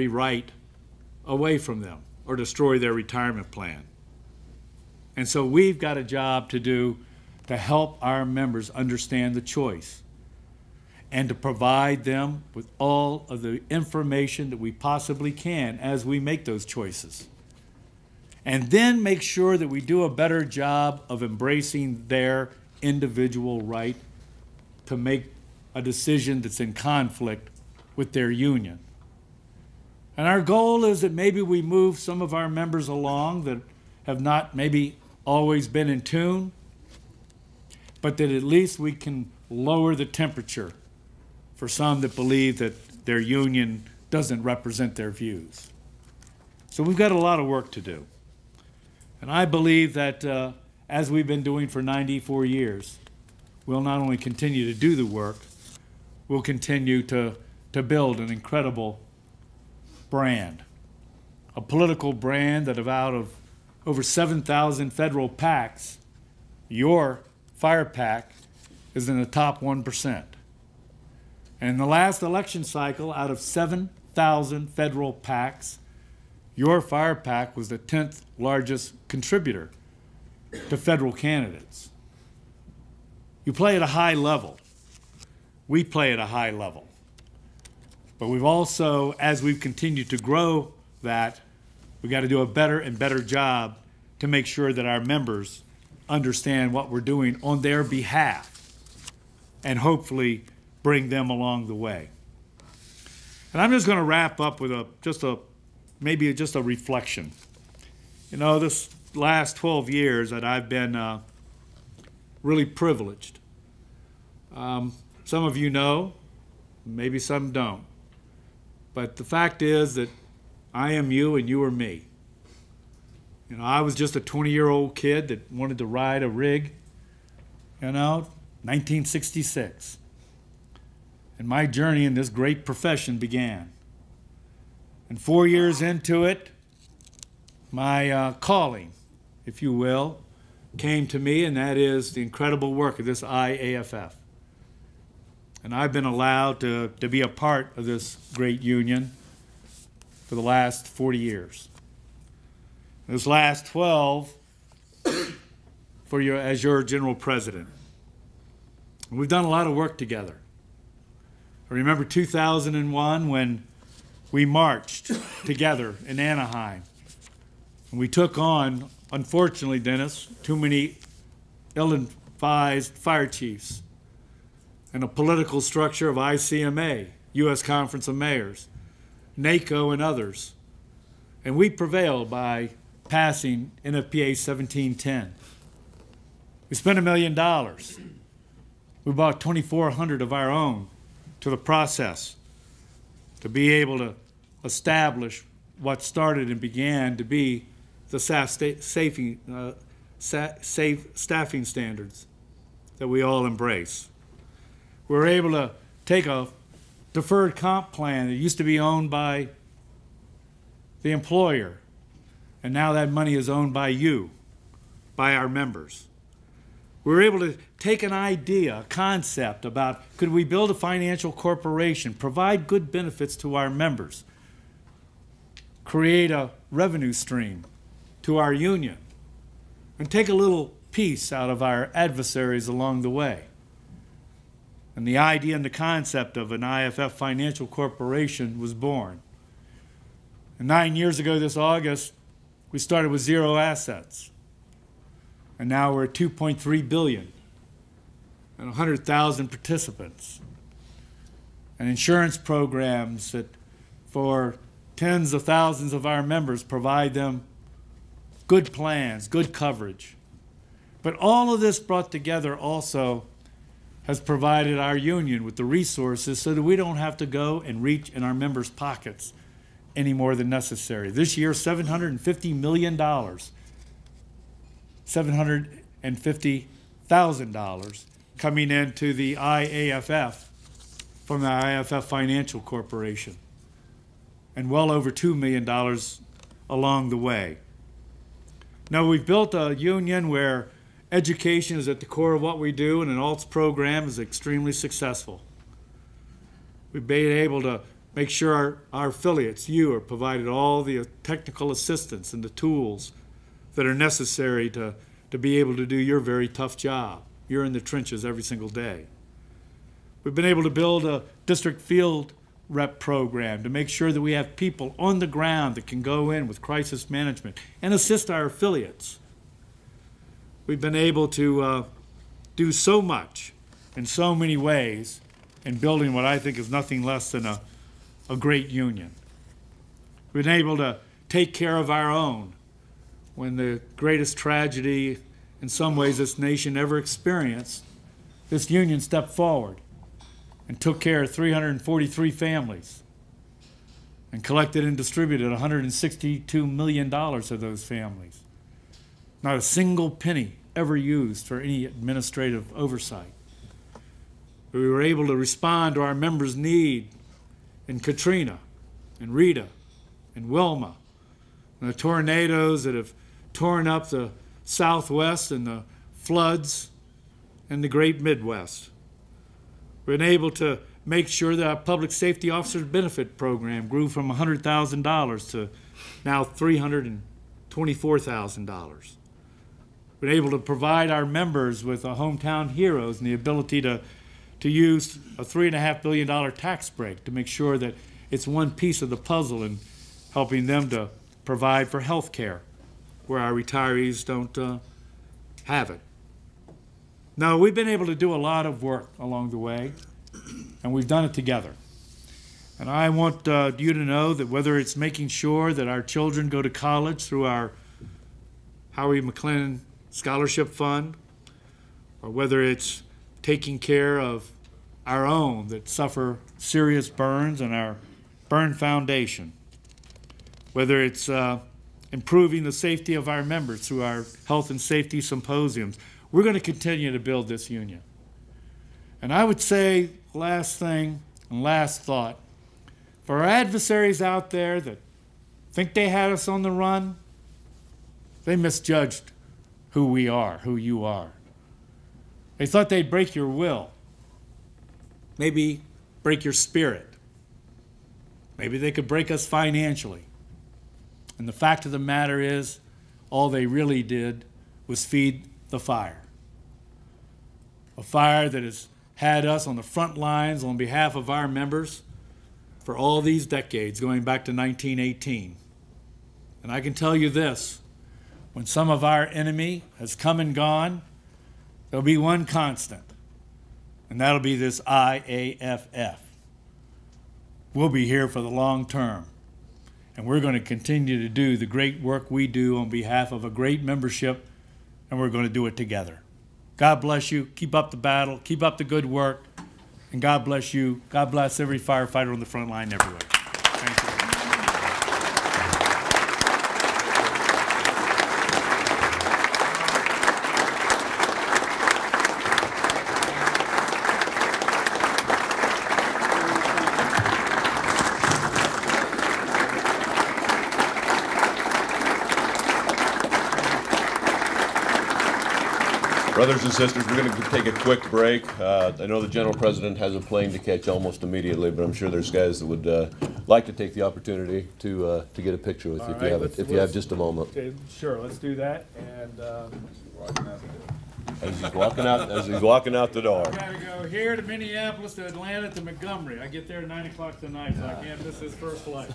right away from them or destroy their retirement plan. And so we've got a job to do to help our members understand the choice and to provide them with all of the information that we possibly can as we make those choices. And then make sure that we do a better job of embracing their individual right to make a decision that's in conflict with their union. And our goal is that maybe we move some of our members along that have not maybe always been in tune, but that at least we can lower the temperature for some that believe that their union doesn't represent their views. So we've got a lot of work to do. And I believe that as we've been doing for 94 years, we'll not only continue to do the work, we'll continue to build an incredible brand, a political brand that out of over 7,000 federal PACs, your fire PAC is in the top 1%. And in the last election cycle, out of 7,000 federal PACs, your fire PAC was the 10th largest contributor to federal candidates. You play at a high level. We play at a high level. But we've also, as we've continued to grow that, we've got to do a better and better job to make sure that our members understand what we're doing on their behalf and hopefully bring them along the way. And I'm just going to wrap up with maybe just a reflection. You know, this last 12 years that I've been really privileged. Some of you know, maybe some don't. But the fact is that I am you and you are me. You know, I was just a 20-year-old kid that wanted to ride a rig, 1966. And my journey in this great profession began. And 4 years into it, my calling, if you will, came to me, and that is the incredible work of this IAFF. And I've been allowed to be a part of this great union for the last 40 years. This last 12 as your general president. And we've done a lot of work together. I remember 2001 when we marched together in Anaheim. And we took on, unfortunately, Dennis, too many ill-advised fire chiefs and a political structure of ICMA, U.S. Conference of Mayors, NACO, and others. And we prevailed by passing NFPA 1710. We spent $1 million. We bought 2,400 of our own to the process to be able to establish what started and began to be the safe staffing standards that we all embrace. We were able to take a deferred comp plan that used to be owned by the employer, and now that money is owned by you, by our members. We were able to take an idea, a concept about could we build a financial corporation, provide good benefits to our members, create a revenue stream to our union, and take a little piece out of our adversaries along the way. And the idea and the concept of an IFF financial corporation was born. And 9 years ago this August, we started with 0 assets. And now we're at $2.3 billion and 100,000 participants. And insurance programs that for tens of thousands of our members provide them good plans, good coverage. But all of this brought together also has provided our union with the resources so that we don't have to go and reach in our members' pockets any more than necessary. This year, $750 million, $750,000 coming into the IAFF from the IAFF Financial Corporation, and well over $2 million along the way. Now, we've built a union where education is at the core of what we do, and an ALTS program is extremely successful. We've been able to make sure our affiliates, you, are provided all the technical assistance and the tools that are necessary to be able to do your very tough job. You're in the trenches every single day. We've been able to build a district field rep program to make sure that we have people on the ground that can go in with crisis management and assist our affiliates. We've been able to do so much in so many ways in building what I think is nothing less than a great union. We've been able to take care of our own when the greatest tragedy in some ways this nation ever experienced. This union stepped forward and took care of 343 families and collected and distributed $162 million to those families. Not a single penny ever used for any administrative oversight. We were able to respond to our members' need in Katrina, and Rita, and Wilma, and the tornadoes that have torn up the Southwest and the floods in the great Midwest. We've been able to make sure that our public safety officers benefit program grew from $100,000 to now $324,000. We've been able to provide our members with a hometown heroes and the ability to use a $3.5 billion tax break to make sure that it's one piece of the puzzle in helping them to provide for health care where our retirees don't have it. Now, we've been able to do a lot of work along the way, and we've done it together. And I want you to know that whether it's making sure that our children go to college through our Howie McClellan Scholarship Fund, or whether it's taking care of our own that suffer serious burns and our burn foundation, whether it's improving the safety of our members through our health and safety symposiums, we're going to continue to build this union. And I would say, last thing and last thought, for our adversaries out there that think they had us on the run, they misjudged who we are, who you are. They thought they'd break your will, maybe break your spirit. Maybe they could break us financially. And the fact of the matter is, all they really did was feed the fire. A fire that has had us on the front lines on behalf of our members for all these decades, going back to 1918. And I can tell you this, when some of our enemy has come and gone, there'll be one constant, and that'll be this IAFF. We'll be here for the long term, and we're going to continue to do the great work we do on behalf of a great membership, and we're going to do it together. God bless you. Keep up the battle. Keep up the good work, and God bless you. God bless every firefighter on the front line everywhere. Thank you. Brothers and sisters, we're going to take a quick break. I know the General President has a plane to catch almost immediately, but I'm sure there's guys that would like to take the opportunity to get a picture with you if you have just a moment. Okay, sure, let's do that. And as he's walking out the door. I gotta go here to Minneapolis to Atlanta to Montgomery. I get there at 9 o'clock tonight, so I can't miss his first flight.